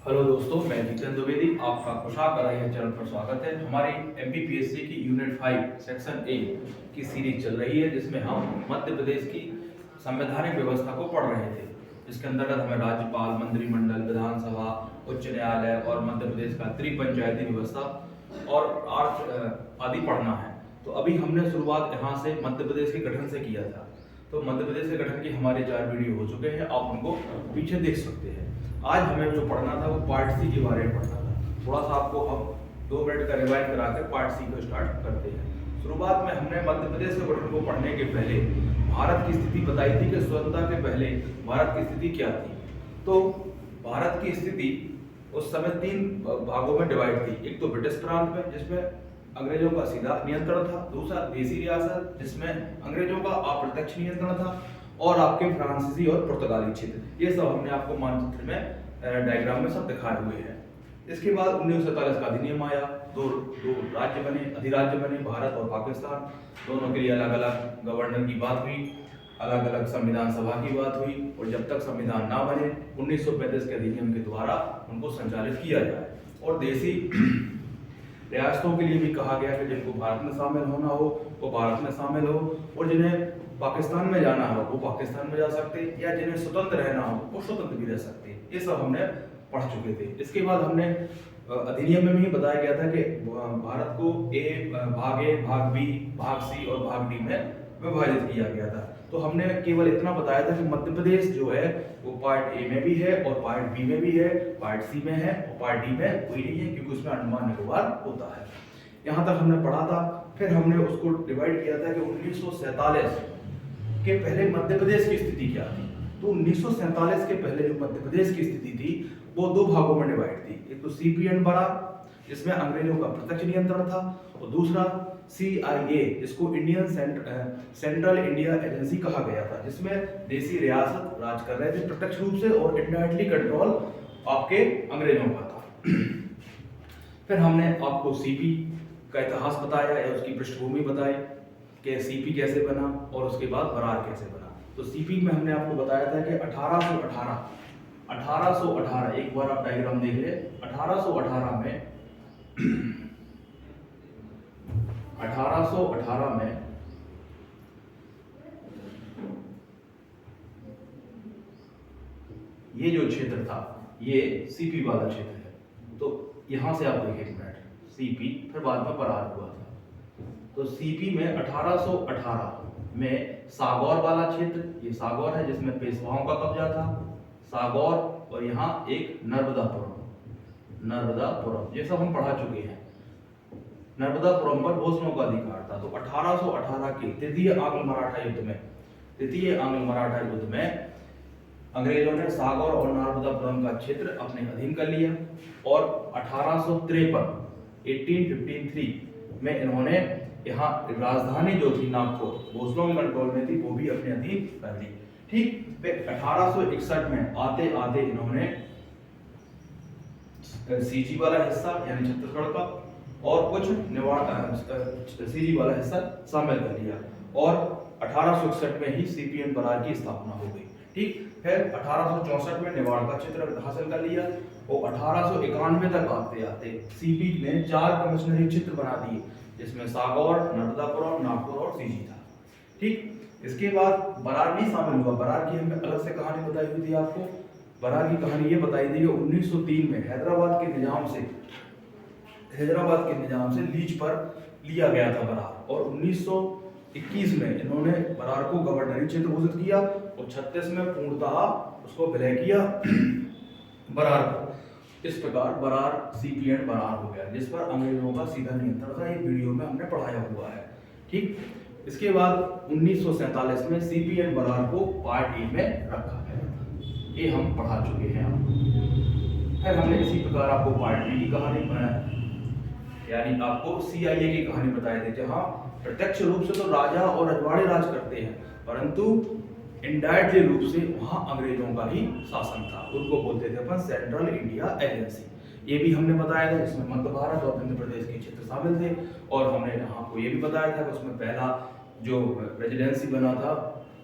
Hello दोस्तों, मैं जितेंद्र द्विवेदी आपका पोशाक कढ़ाई चैनल पर स्वागत है। हमारी एमपीपीएससी की यूनिट 5 सेक्शन ए की सीरीज चल रही है, जिसमें हम मध्य प्रदेश की संवैधानिक व्यवस्था को पढ़ रहे थे। इसके अंतर्गत हमें राज्यपाल, मंत्रिमंडल, विधानसभा, उच्च न्यायालय और मध्य प्रदेश का त्रिपंचायती व्यवस्था और आर्च आदि पढ़ना है। तो अभी हमने शुरुआत यहाँ से मध्य प्रदेश के गठन से किया था। तो मध्य प्रदेश के गठन की हमारे 4 वीडियो हो चुके हैं, आप उनको पीछे देख सकते हैं। आज हमें जो पढ़ना था वो पार्ट सी के बारे में पढ़ना था। थोड़ा सा आपको हम 2 मिनट का रिवाइज कराकर पार्ट सी को स्टार्ट करते हैं। शुरुआत में हमने मध्य प्रदेश के गठन को पढ़ने के पहले भारत की स्थिति बताई थी कि स्वतंत्रता के पहले भारत की स्थिति क्या थी। तो भारत की स्थिति उस समय 3 भागों में डिवाइड थी। एक तो ब्रिटिश प्रांत में, जिसमें अंग्रेजों का सीधा नियंत्रण था। दूसरा देसी रियासत, जिसमें अंग्रेजों का अप्रत्यक्ष नियंत्रण था। और आपके फ्रांसीसी और पुर्तगाली क्षेत्र, ये सब हमने आपको मानचित्र में डायग्राम में सब दिखाए हुए हैं। इसके बाद 1947 का अधिनियम आया। दो राज्य बने, अधिराज्य बने, भारत और पाकिस्तान। दोनों के लिए अलग अलग गवर्नर की बात हुई, अलग अलग संविधान सभा की बात हुई, और जब तक संविधान ना बने 1935 के अधिनियम के द्वारा उनको संचालित किया जाए। और देसी रियासतों के लिए भी कहा गया कि जिनको भारत में शामिल होना हो वो भारत में शामिल हो, और जिन्हें पाकिस्तान में जाना हो वो पाकिस्तान में जा सकते, या जिन्हें स्वतंत्र रहना हो वो स्वतंत्र भी रह सकते। ये सब हमने पढ़ चुके थे। इसके बाद हमने अधिनियम में भी बताया गया था कि भारत को भाग ए, भाग बी, भाग सी और भाग डी में विभाजित किया गया था। तो हमने केवल इतना बताया था कि मध्य प्रदेश जो है वो पार्ट ए में भी है और पार्ट बी में भी है, पार्ट सी में है और पार्ट डी में कोई नहीं है, क्योंकि उसमें अंडमान निकोबार होता है। यहाँ तक हमने पढ़ा था। फिर हमने उसको डिवाइड किया था कि 1947 के पहले मध्य प्रदेश की स्थिति क्या थी। तो 1947 के पहले जो मध्य प्रदेश की स्थिति थी वो 2 भागों में डिवाइड थी। एक तो सीपीएन बरार, जिसमें अंग्रेजों का प्रत्यक्ष नियंत्रण था, और दूसरा CIA, जिसको इंडियन सेंट्रल इंडिया एजेंसी कहा गया था, जिसमें देसी रियासत राज कर रहे थे प्रत्यक्ष रूप से, और इनडायरेक्टली कंट्रोल आपके अंग्रेजों का था। फिर हमने आपको सीपी का इतिहास बताया या उसकी पृष्ठभूमि बताई कि सीपी कैसे बना और उसके बाद बरार कैसे बना। तो सीपी में हमने आपको बताया था कि 1818 एक बार आप डायग्राम देख ले। 1818 में ये जो क्षेत्र था ये सीपी वाला क्षेत्र है। तो यहां से आप देखें एक मिनट, सीपी, फिर बाद में बरार हुआ था। तो सीपी में 1818 में सागौर वाला क्षेत्र, ये सागौर है जिसमें पेशवाओं का कब्जा था, सागौर, और यहाँ एक नर्मदापुरम, ये सब हम पढ़ा चुके हैं। नर्मदापुरम पर भोसलों का अधिकार था। तो 1818 के तृतीय आंग्ल मराठा युद्ध में अंग्रेजों ने सागौर और नर्मदापुरम का क्षेत्र अपने अधीन कर लिया, और 1853 में इन्होंने यहाँ राजधानी जो थी नागपुर, भोसलों के कंट्रोल में थी, वो भी अपने अधीन कर ली। ठीक। फिर 1861 में आते आते इन्होंने सीजी वाला हिस्सा यानी छत्तीसगढ़ का और कुछ सीजी वाला हिस्सा शामिल कर लिया, और 1861 में ही सीपीएन बरार की स्थापना हो गई। ठीक। फिर 1864 में निवाड़ का क्षेत्र हासिल कर लिया, और 1891 तक आते आते सीपी ने 4 कमिश्नरी क्षेत्र बना दिए, जिसमें सागौर, नर्मदापुरम, नागपुर और सीजी था। ठीक। इसके बाद बरार नहीं शामिल हुआ। बरार की हमने अलग से कहानी बताई हुई थी आपको। बरार की कहानी ये बताई थी कि 1903 में हैदराबाद के निजाम से लीज पर लिया गया था बरार, और 1921 में इन्होंने बरार को गवर्नरी क्षेत्र घोषित किया, और 36 में पूर्णतः उसको विलय किया बरार को। इस प्रकार बरार सीपीएन बरार हो गया, जिस पर अंग्रेजों का सीधा नियंत्रण था। ये वीडियो में हमने पढ़ाया हुआ है। ठीक। इसके बाद 1947 में सीपीएन बरार को पार्ट ए में रखा गया, ये हम पढ़ा चुके हैं आपको। फिर हमने इसी प्रकार आपको पार्ट बी की कहानी यानी आपको CIA की कहानी बताई थी, जहां प्रत्यक्ष रूप से तो राजा और रजवाड़े राज करते हैं, परंतु इनडायरेक्टली रूप से वहां अंग्रेजों का ही शासन था। उनको बोलते थे अपन सेंट्रल इंडिया एजेंसी। ये भी हमने बताया था, जिसमें मध्य भारत और मध्य प्रदेश के क्षेत्र शामिल थे। और हमने आपको ये भी बताया था कि उसमें पहला जो प्रेसिडेंसी बना था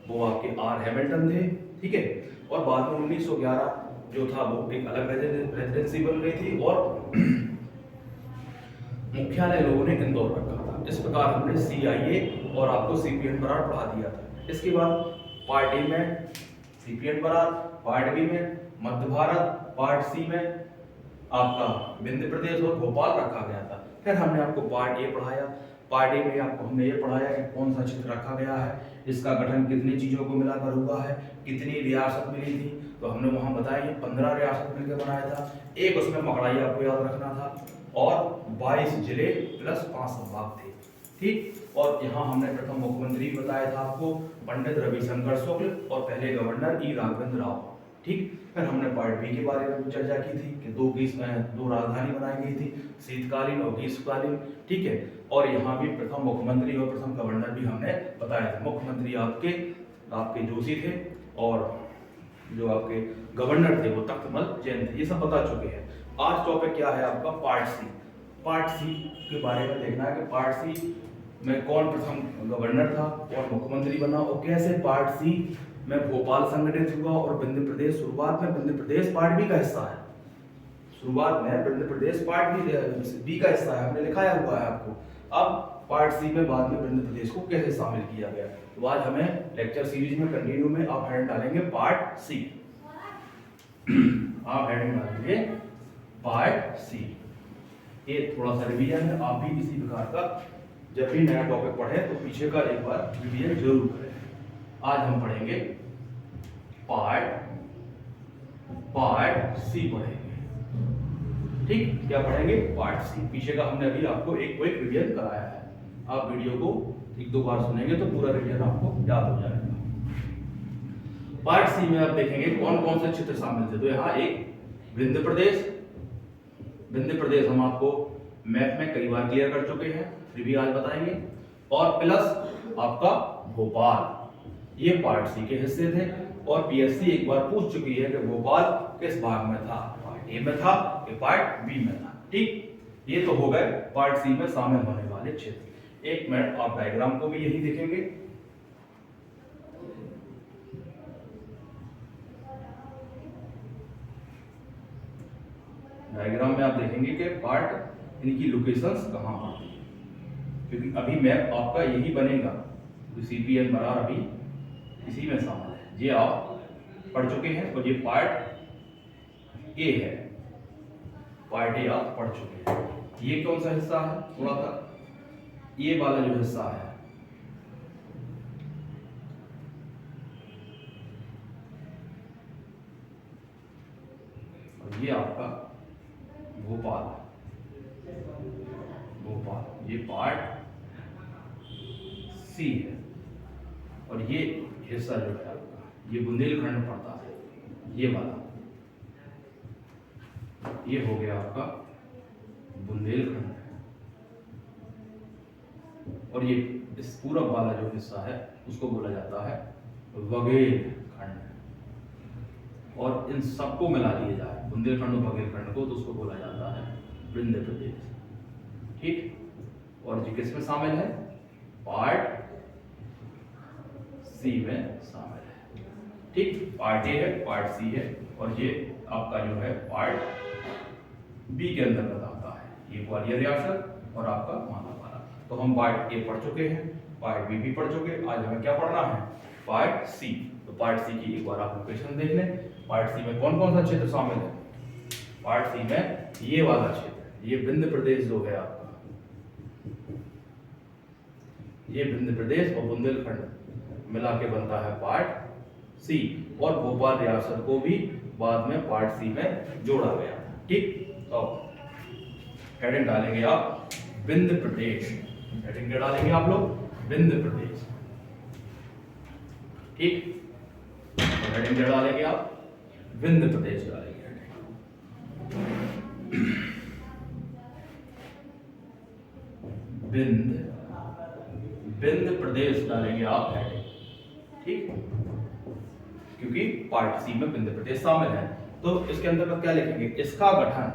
वो आपके R. हैमिल्टन थे। ठीक है। और बाद में 1911 जो था वो एक अलग रेजिडेंसी बन गई थी और मुख्यालय लोगों ने इंदौर रखा था। इस प्रकार हमने सीआईए और आपको सीपीएन बरार पढ़ा दिया था। इसके बाद पार्ट ए में सीपीएन बरार, पार्ट बी में मध्य भारत, पार्ट सी में आपका विंध्य प्रदेश और भोपाल रखा गया था। फिर हमने आपको पार्ट ए पढ़ाया। पार्ट ए में आपको हमने ये पढ़ाया कि कौन सा क्षेत्र रखा गया है, इसका गठन कितनी चीजों को मिलाकर हुआ है, कितनी रियासत मिली थी। तो हमने वहां बताया कि 15 रियासत मिलकर बनाया था। एक उसमें मकड़ाई आपको याद रखना था और 22 जिले प्लस 5 संभाग थे। ठीक, और यहाँ हमने प्रथम मुख्यमंत्री बताया था आपको पंडित रविशंकर शुक्ल और पहले गवर्नर ई राघवेंद्र राव। ठीक, फिर हमने पार्ट बी के बारे में चर्चा की थी कि दो राजधानी बनाई गई थी, शीतकालीन और ग्रीष्मकालीन। ठीक है, और यहाँ भी प्रथम मुख्यमंत्री और प्रथम गवर्नर भी हमने बताया था। मुख्यमंत्री आपके जोशी थे और जो आपके गवर्नर थे वो तख्तमल जैन थे। ये सब बता चुके हैं। आज टॉपिक क्या है आपका? पार्ट सी। पार्ट सी के बारे में देखना है कि पार्ट सी में कौन प्रथम गवर्नर था और मुख्यमंत्री बना और कैसे पार्ट सी में भोपाल संगठित हुआ और विंध्य प्रदेश, शुरुआत में विंध्य प्रदेश पार्ट बी का हिस्सा है। शुरुआत में विंध्य प्रदेश पार्ट बी का हिस्सा है, हमने लिखाया हुआ है आपको। अब पार्ट सी में बाद में विंध्य प्रदेश को कैसे शामिल किया गया। तो आज हमें लेक्चर सीरीज में कंटिन्यू में आप हेडिंग डालेंगे पार्ट सी। आप हेडिंग डालेंगे पार्ट सी। ये थोड़ा सा रिवीजन है, आप भी इसी प्रकार का जब भी नया टॉपिक पढ़े तो पीछे का एक बार रिवीजन जरूर करें। आज हम पढ़ेंगे पार्ट सी पढ़ेंगे। ठीक, क्या पढ़ेंगे? Part C. पीछे का हमने अभी आपको एक रिवीजन कराया है। आप वीडियो को एक दो बार सुनेंगे तो पूरा रिवीजन आपको याद हो जाएगा। पार्ट सी में आप देखेंगे कौन कौन से क्षेत्र शामिल थे। तो यहाँ एक विंध्य प्रदेश हम आपको मैप में कई बार क्लियर कर चुके हैं, फिर भी आज बताएंगे। और प्लस आपका भोपाल, ये पार्ट सी के हिस्से थे। और पीएससी एक बार पूछ चुकी है कि भोपाल किस भाग में था, पार्ट ए में था कि पार्ट बी में था। ठीक, ये तो हो गए पार्ट सी में शामिल होने वाले क्षेत्र। एक मिनट, आप डायग्राम को भी यही देखेंगे। डायग्राम में आप देखेंगे कि पार्ट इनकी लोकेशंस कहां आती है, क्योंकि अभी मैप आपका यही बनेगा। तो सीपीएन बरार अभी इसी में शामिल है, ये आप पढ़ चुके हैं। और ये पार्ट ए है, पार्ट ए आप पढ़ चुके हैं। ये कौन सा हिस्सा है? थोड़ा सा ये वाला जो हिस्सा है, और ये आपका भोपाल, ये पार्ट सी है। और ये हिस्सा जो है आपका, ये बुंदेलखंड पड़ता है, ये वाला, ये हो गया आपका बुंदेलखंड। और ये इस पूरब वाला जो हिस्सा है उसको बोला जाता है बघेलखंड। और इन सबको मिला दिया जाए, बुंदेलखंड और बघेलखंड को, तो उसको बोला जाता है विंध्य प्रदेश। ठीक, और ये किस में शामिल है? पार्ट सी में शामिल है। ठीक, पार्ट ए है, पार्ट सी है, और ये आपका जो है पार्ट बी के अंतर्गत आता है। ये ग्वालियर रियासत और आपका मालावाला। तो हम पार्ट ए पढ़ चुके हैं, पार्ट बी भी पढ़ चुके। आज हमें क्या पढ़ना है? Part C. तो पार्ट सी की एक बार आप लोकेशन देख लें। पार्ट सी में कौन कौन सा क्षेत्र शामिल है? पार्ट सी में ये वाला क्षेत्र, ये विंध्य प्रदेश जो है आपका, ये विंध्य प्रदेश और बुंदेलखंड मिला के बनता है पार्ट सी। और भोपाल रियासत को भी बाद में पार्ट सी में जोड़ा गया। ठीक, तो हेडिंग डालेंगे आप विंध्य प्रदेश। हेडिंग क्या डालेंगे आप लोग? विंध्य प्रदेश। ठीक, तो हेडिंग क्या डालेंगे आप? विंध्य प्रदेश डालेंगे। विंध्य प्रदेश डालेंगे आप हेडिंग। ठीक, क्योंकि पार्ट सी में विंध्य प्रदेश शामिल है। तो इसके अंतर्गत क्या लिखेंगे? इसका गठन,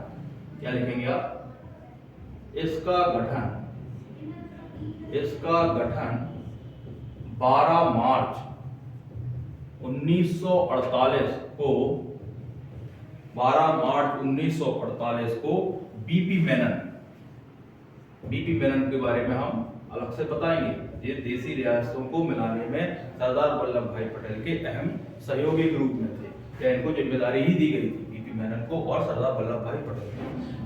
क्या लिखेंगे आप? इसका गठन 12 मार्च 1948 को 12 मार्च 1948 को बीपी मेनन के बारे में हम अलग से बताएंगे। ये देसी रियासतों को मिलाने में सरदार वल्लभ भाई पटेल के अहम सहयोगी के रूप में थे। या इनको जिम्मेदारी ही दी गई थी बीपी मेनन को और सरदार वल्लभ भाई पटेल को।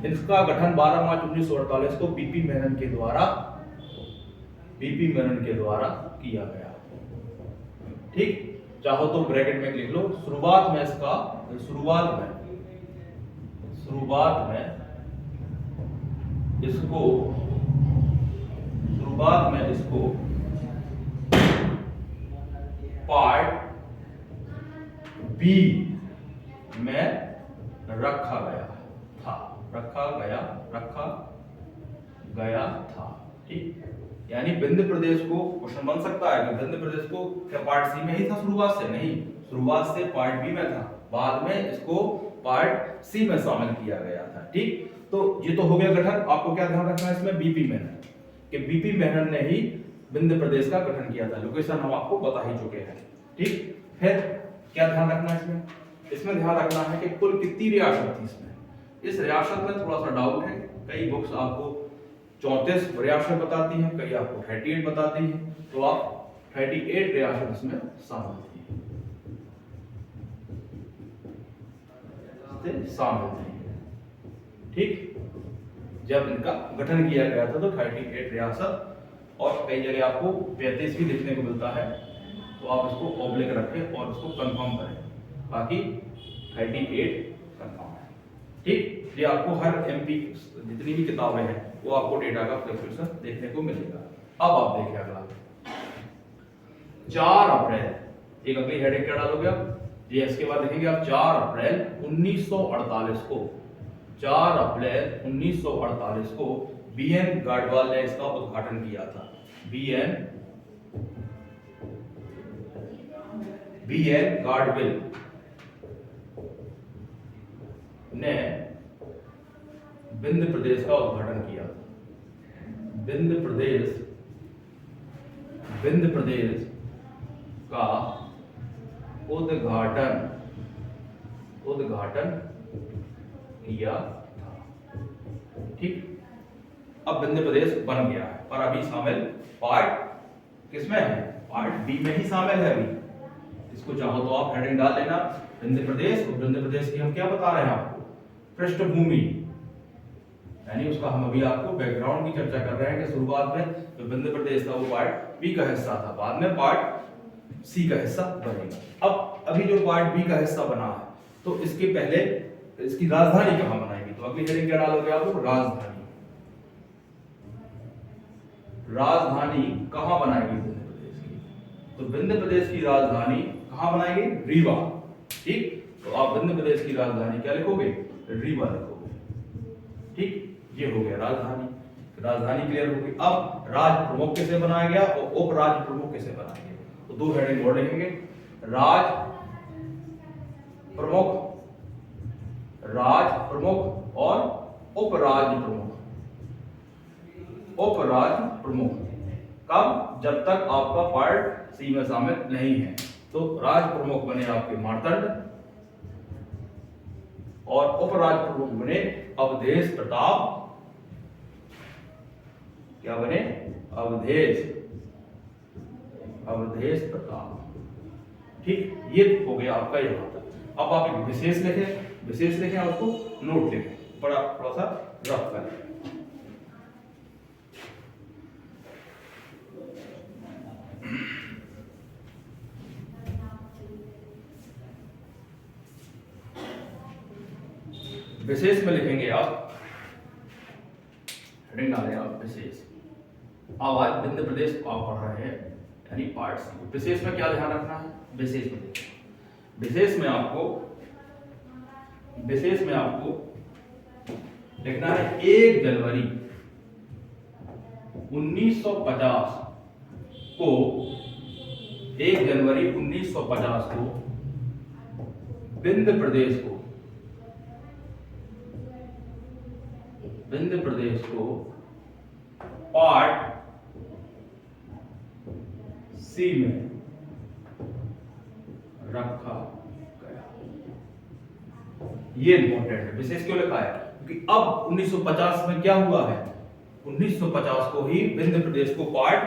इसका गठन 12 मार्च 1948 को बीपी मेनन के द्वारा किया गया। ठीक, चाहो तो ब्रैकेट में लिख लो। शुरुआत में इसको पार्ट बी में रखा गया था। ठीक, यानी विंध्य प्रदेश को क्वेश्चन बन सकता है कि विंध्य प्रदेश को क्या पार्ट सी में ही था शुरुआत से? नहीं, शुरुआत से पार्ट बी में था, बाद में इसको पार्ट सी में शामिल किया गया था। ठीक, तो ये तो हो गया गठन। आपको क्या ध्यान रखना है इसमें? बीपी मेनन, कि बीपी मेनन ने ही विंध्य प्रदेश का गठन किया था। लोकेशन हम आपको बता ही चुके हैं। ठीक, फिर क्या ध्यान रखना है इसमें ध्यान रखना है कि कुल कितनी रियासत थी इसमें। इस रियासत में थोड़ा सा डाउट है, कई बुक्स आपको 34 रियासत बताती हैं, कई आपको 38 बताती हैं, तो आप 38 रियासत इसमें शामिल थी। ठीक, जब इनका गठन किया गया था तो 38 रियासत, और कई जगह आपको 35 भी देखने को मिलता है, तो आप इसको ऑब्लिक रखें और इसको कंफर्म करें, बाकी 38 कंफर्म है। ठीक, ये आपको हर एमपी जितनी भी किताबें हैं वो आपको डेटा का फ्लक्चुएशन देखने को मिलेगा। अब आप देखिए अगला 4 अप्रैल, एक अगली हेडिंग क्या डालोगे आप? ये इसके बाद देखेंगे आप 4 अप्रैल 1948 को, 4 अप्रैल 1948 को बीएन गाडवाल ने इसका उद्घाटन किया था। बीएन गाडविल ने विंध्य प्रदेश का उद्घाटन किया। विंध्य प्रदेश का उद्घाटन किया था। ठीक, अब विंध्य प्रदेश बन गया है, पर अभी शामिल पार्ट किसमें है? पार्ट बी में ही शामिल है अभी। इसको चाहो तो आप हेडिंग डाल लेना विंध्य प्रदेश, और विंध्य प्रदेश की हम क्या बता रहे हैं आपको? पृष्ठभूमि, यानी उसका हम अभी आपको बैकग्राउंड की चर्चा कर रहे हैं कि शुरुआत में जो विंध्य प्रदेश था वो पार्ट बी का हिस्सा था, बाद में पार्ट सी का हिस्सा बनेगा। अब अभी जो पार्ट बी का हिस्सा बना है, तो इसके पहले इसकी राजधानी कहां बनाएगी? तो अगली हेडिंग क्या डालोगे आप? राजधानी कहां बनाएगी विंध्य प्रदेश की? तो विंध्य प्रदेश की राजधानी कहां बनाएगी? रीवा। ठीक, तो आप विंध्य प्रदेश की राजधानी क्या लिखोगे? रीवा लिखोगे। ठीक, ये हो गया राजधानी क्लियर हो गई। अब राज प्रमुख कैसे बनाया गया और उप राज्य प्रमुख कैसे बनाया गया? तो दो हेडिंग और लिखेंगे, राज प्रमुख और उपराज्य प्रमुख। कब? जब तक आपका पार्ट सी में शामिल नहीं है। तो राज प्रमुख बने आपके मार्तंड, और उपराज प्रमुख बने अवधेश प्रताप। क्या बने? अवधेश प्रताप। ठीक, ये हो गया आपका यहां तक। अब आप एक विशेष लिखें और उसको नोट लिखें, थोड़ा सा रफ करें। विशेष में लिखेंगे आप, हेडिंग डालें आप विशेष। अब आज विंध्य प्रदेश आप पढ़ रहे हैं, यानी पार्ट सी। विशेष में क्या ध्यान रखना है? विशेष में आपको लिखना है 1 जनवरी 1950 को, 1 जनवरी 1950 को विंध्य प्रदेश को पार्ट सी में रखा गया। ये इंपॉर्टेंट है। विशेष क्यों लिखा है? क्योंकि अब 1950 में क्या हुआ है, 1950 को ही विंध्य प्रदेश को पार्ट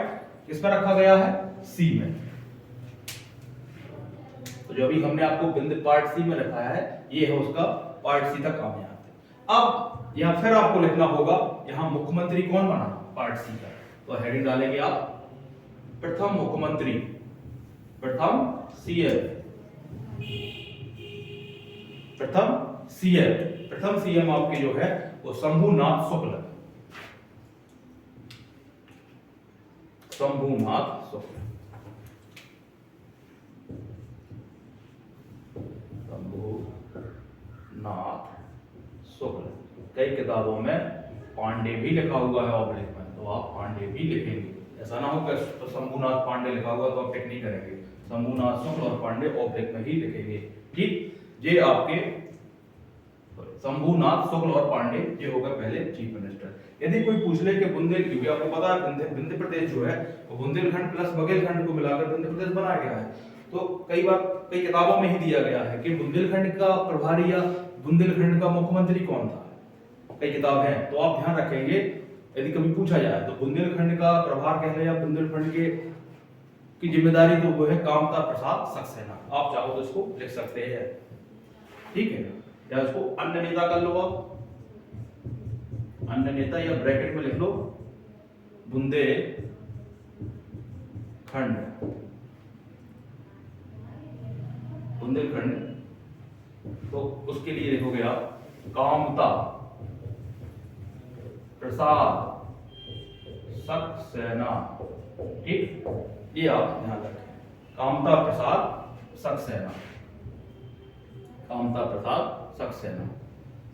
किसमें रखा गया है, सी में। तो जो अभी हमने आपको विंध्य पार्ट सी में रखाया है, ये है उसका पार्ट सी तक आने आते। अब यहां फिर आपको लिखना होगा, यहां मुख्यमंत्री कौन बना पार्ट सी का, तो हेडिंग डालेंगे आप प्रथम मुख्यमंत्री, प्रथम सीएम, प्रथम सीएम। प्रथम सीएम आपके जो है वो शंभुनाथ शुक्ल, शंभुनाथ शुक्ल, शंभुनाथ शुक्ल। कई किताबों में पांडे भी लिखा हुआ है ऑब्लिक में, तो आप पांडे भी लिखेंगे। ऐसा ना हो कि शंभुनाथ पांडे लिखा हुआ तो आप टिक नहीं करेंगे, शंभुनाथ शुक्ल और पांडे ऑब्लिक में ही लिखेंगे। ठीक, ये आपके शंभुनाथ शुक्ल और पांडे ये होगा पहले चीफ मिनिस्टर। यदि कोई पूछ ले कि बुंदेल, क्योंकि आपको पता है विंध्य प्रदेश जो है वो बुंदेलखंड प्लस बघेलखंड को मिलाकर विंध्य प्रदेश बनाया गया है, तो कई बार कई किताबों में ही दिया गया है कि बुंदेलखंड का प्रभारी या बुंदेलखंड का मुख्यमंत्री कौन था, कई किताब है। तो आप ध्यान रखेंगे यदि कभी पूछा जाए तो बुंदेलखंड का प्रभार कह ले या बुंदेलखंड के की जिम्मेदारी तो वो है कामता प्रसाद सक्सेना। आप चाहो तो इसको लिख सकते हैं, ठीक है, या इसको अन्य नेता कर लो आप, अन्य नेता, या ब्रैकेट में लिख लो बुंदेलखंड, बुंदेलखंड। तो उसके लिए लिखोगे आप कामता प्रसाद सक्सेना। ठीक, ये आप ध्यान रखें, कामता प्रसाद सक्सेना, कामता प्रसाद सक्सेना,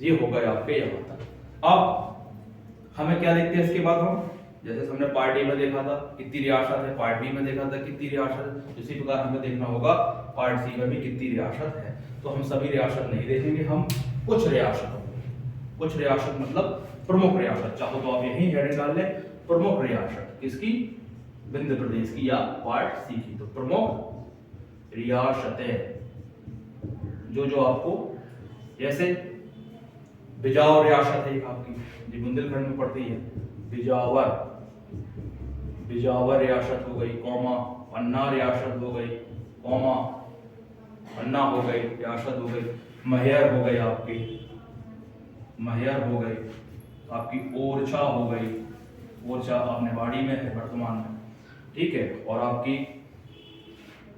ये हो गए आपके यहां तक। अब हमें क्या देखते हैं इसके बाद हम, जैसे हमने पार्ट ए में देखा था कितनी रियासत है, पार्ट बी में देखा था कितनी रियासत है, इसी प्रकार हमें देखना होगा पार्ट सी में भी कितनी रियासत है। तो हम सभी रियासत नहीं देखेंगे, हम कुछ रियासतों, कुछ रियासत मतलब प्रमुख रियासत, चाहो तो आप यही हेडिंग डाल लें प्रमुख रियासत किसकी, विंध्य प्रदेश की या पार्ट सी की। तो प्रमुख रियासतें जो जो आपको, जैसे बिजावर रियासत है एक आपकी, जो बुंदेलखंड में पड़ती है, बिजावर, बिजावर रियासत हो गई, कौमा पन्ना रियासत हो गई, कौमा पन्ना हो गई रियासत हो गई, महियर हो गई आपकी, महियर हो गई आपकी, ओरछा हो गई, ओरछा आपने बाड़ी में है वर्तमान में, ठीक है, और आपकी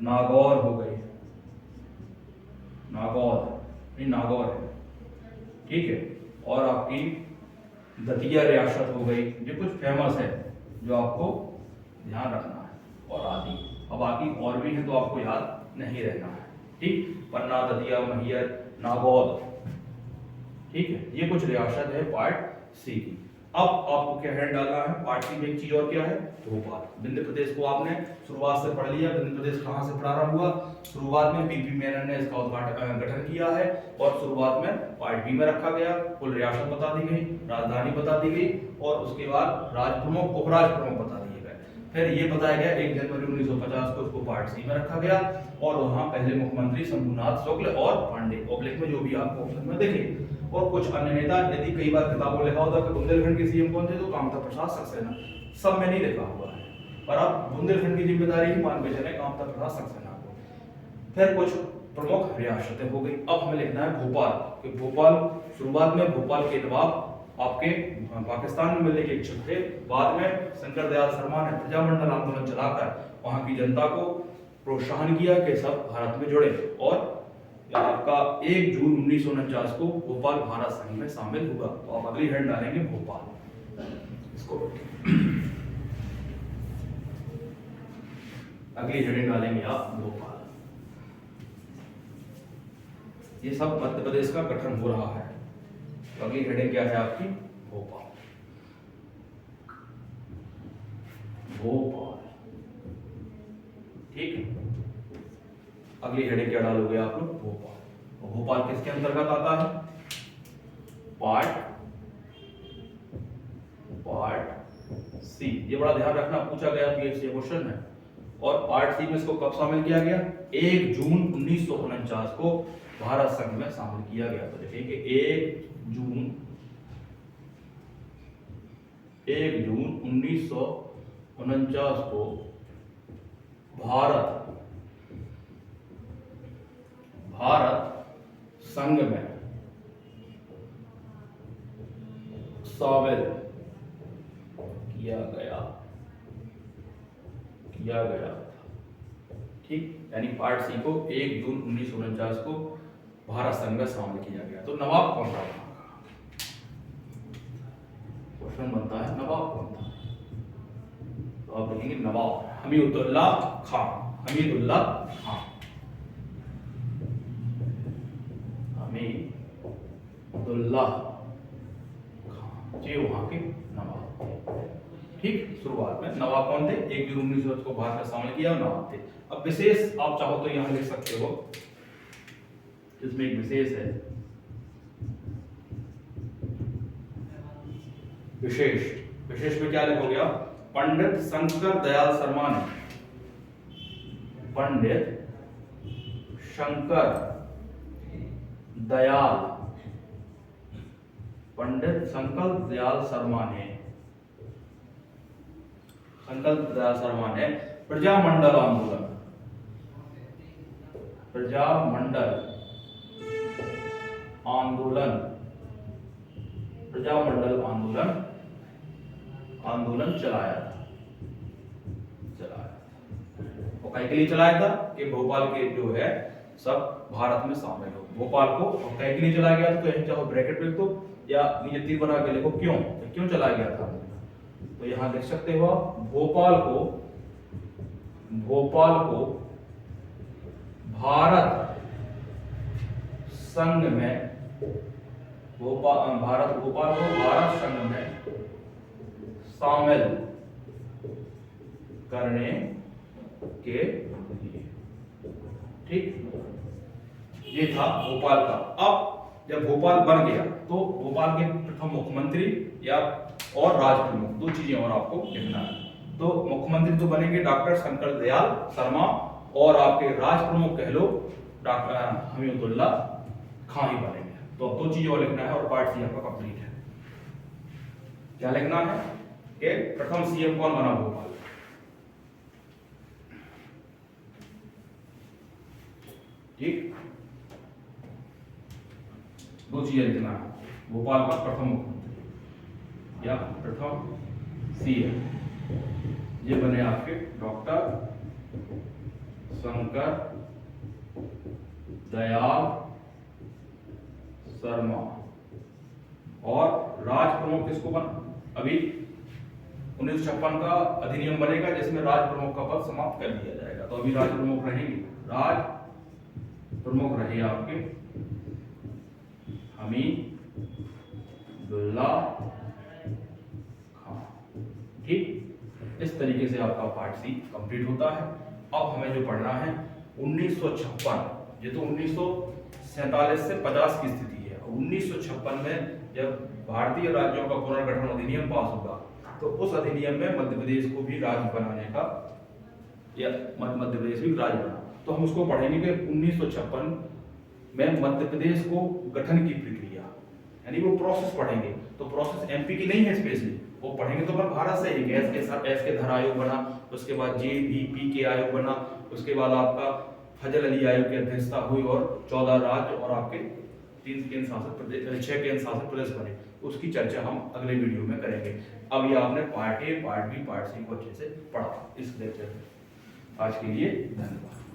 नागौर हो गई, नागौर नहीं नागौर है, ठीक है, और आपकी दतिया रियासत हो गई। ये कुछ फेमस है जो आपको ध्यान रखना है, और आदि अब बाकी और भी है तो आपको याद नहीं रहना है, ठीक, पन्ना, दतिया, महियर, नागौर, ठीक है, ये कुछ रियासत है पार्ट सी की। अब आपको क्या हेड डालना है पार्ट सी में, एक चीज और क्या है, भोपाल। विंध्य प्रदेश को आपने शुरुआत से पढ़ लिया, विंध्य प्रदेश कहां से प्रारंभ हुआ, शुरुआत में पीपी मेनन ने इसका गठन किया है, और शुरुआत में पार्ट बी में रखा गया, कुल रियासत बता दी गई, राजधानी बता दी गई, और उसके बाद राज प्रमुख, उपराज प्रमुख बता दिए गए। फिर ये बताया गया 1 जनवरी 1950 को उसको पार्ट सी में रखा गया, और वहां पहले मुख्यमंत्री शंभुनाथ शुक्ल और पांडे, ऑब्लिक में जो भी आपको ऑप्शन में देखे, और कुछ अन्य नेता। यदि कई बार किताबों में लिखा होता कि बुंदेलखंड के सीएम कौन थे, तो कामता प्रसाद सक्सेना, सब में नहीं लिखा हुआ है, पर अब बुंदेलखंड की जिम्मेदारी ही मान के चले कामता प्रसाद सक्सेना को। फिर कुछ प्रमुख रियासतें हो गई। अब हमें लिखना है भोपाल, कि भोपाल शुरुआत में भोपाल के नवाब आपके पाकिस्तान में मिलने के इच्छुक थे, बाद में शंकर दयाल शर्मा ने प्रजामंडल आंदोलन चलाकर वहां की जनता को प्रोत्साहन किया कि सब भारत में जुड़े, और आपका 1 जून 1949 को भोपाल भारत संघ में शामिल हुआ। तो आप अगली हेड डालेंगे भोपाल, इसको अगली हेडिंग डालेंगे आप भोपाल। ये सब मध्य प्रदेश का गठन हो रहा है, तो अगली हेडिंग क्या है आपकी, भोपाल, भोपाल, ठीक है। अगली हेडिंग क्या डालोगे आप लोग, भोपाल। और भोपाल किसके अंतर्गत आता है, पार्ट सी। ये बड़ा ध्यान रखना, पूछा गया पीएससी क्वेश्चन है। और पार्ट सी में इसको कब शामिल किया गया, 1 जून 1949 को भारत संघ में शामिल किया गया। तो देखिए कि 1 जून 1949 को भारत संघ में शामिल किया गया था। ठीक, यानी पार्ट सी को 1 जून 1949 को भारत संघ में शामिल किया गया। तो नवाब कौन था? क्वेश्चन बनता है नवाब कौन था? तो आप लिखेंगे नवाब हमीदुल्ला खान। ये वहां के नवाब थे। ठीक, शुरुआत में नवाब कौन थे? 1 जून 1949 को भारत में शामिल किया नवाब थे। अब विशेष आप चाहो तो यहां लिख सकते हो, इसमें एक विशेष है, विशेष में क्या लिखोगे आप? पंडित शंकर दयाल शर्मा ने, पंडित शंकर दयाल शर्मा ने प्रजामंडल आंदोलन चलाया और कहीं के लिए चलाया था कि भोपाल के जो है सब भारत में शामिल हो। भोपाल को कहीं के लिए चलाया गया था, तो यहीं चाहो ब्रैकेट लिख दो या नीचे तीर बना के लिखो क्यों चलाया गया था। तो यहां लिख सकते हो आप भोपाल को भारत संघ में शामिल करने के लिए। ठीक, ये था भोपाल का। अब जब भोपाल बन गया तो भोपाल के प्रथम मुख्यमंत्री या और राज प्रमुख, दो चीजें और आपको लिखना है। तो मुख्यमंत्री तो बनेंगे डॉक्टर शंकर दयाल शर्मा और आपके राज प्रमुख कह लो डॉक्टर हमीदुल्ला खान ही बनेंगे। तो अब दो चीजें और लिखना है और पार्ट सी आपका कंप्लीट है। क्या लिखना है कि प्रथम सीएम कौन बना भोपाल? ठीक, दो चीजें लिखना है। भोपाल का प्रथम मुख्यमंत्री या प्रथम सीएम ये बने आपके डॉक्टर शंकर दयाल शर्मा और राज प्रमुख किसको बना? अभी 1956 का अधिनियम बनेगा जिसमें राज प्रमुख का पद समाप्त कर दिया जाएगा। तो अभी राज प्रमुख रहेंगे, राज प्रमुख रहे आपके हमीदुल्ला खान। ठीक, इस तरीके से आपका पार्ट सी कंप्लीट होता है। अब हमें जो पढ़ना है 1956, ये तो 1947 से 50 की स्थिति है। 1956 में जब भारतीय राज्यों का पुनर्गठन अधिनियम पास होगा तो उस अधिनियम में मध्य प्रदेश को भी राज्य बनाने का या मध्य प्रदेश भी राज्य बना। तो हम उसको पढ़ेंगे कि 1956 में मध्य प्रदेश को गठन की प्रक्रिया, यानी वो प्रोसेस पढ़ेंगे। तो प्रोसेस एमपी की नहीं है स्पेशली, वो पढ़ेंगे तो अपन भारत से ही एस के धर आयोग बना, उसके बाद JVP के आयोग बना, उसके बाद आपका फजल अली आयोग की अध्यक्षता हुई और 14 राज्य और आपके 6 केंद्र शासित प्रदेश बने। उसकी चर्चा हम अगले वीडियो में करेंगे। अब ये आपने part A, part B, part C को अच्छे से पढ़ा इस लेक्चर में। आज के लिए धन्यवाद।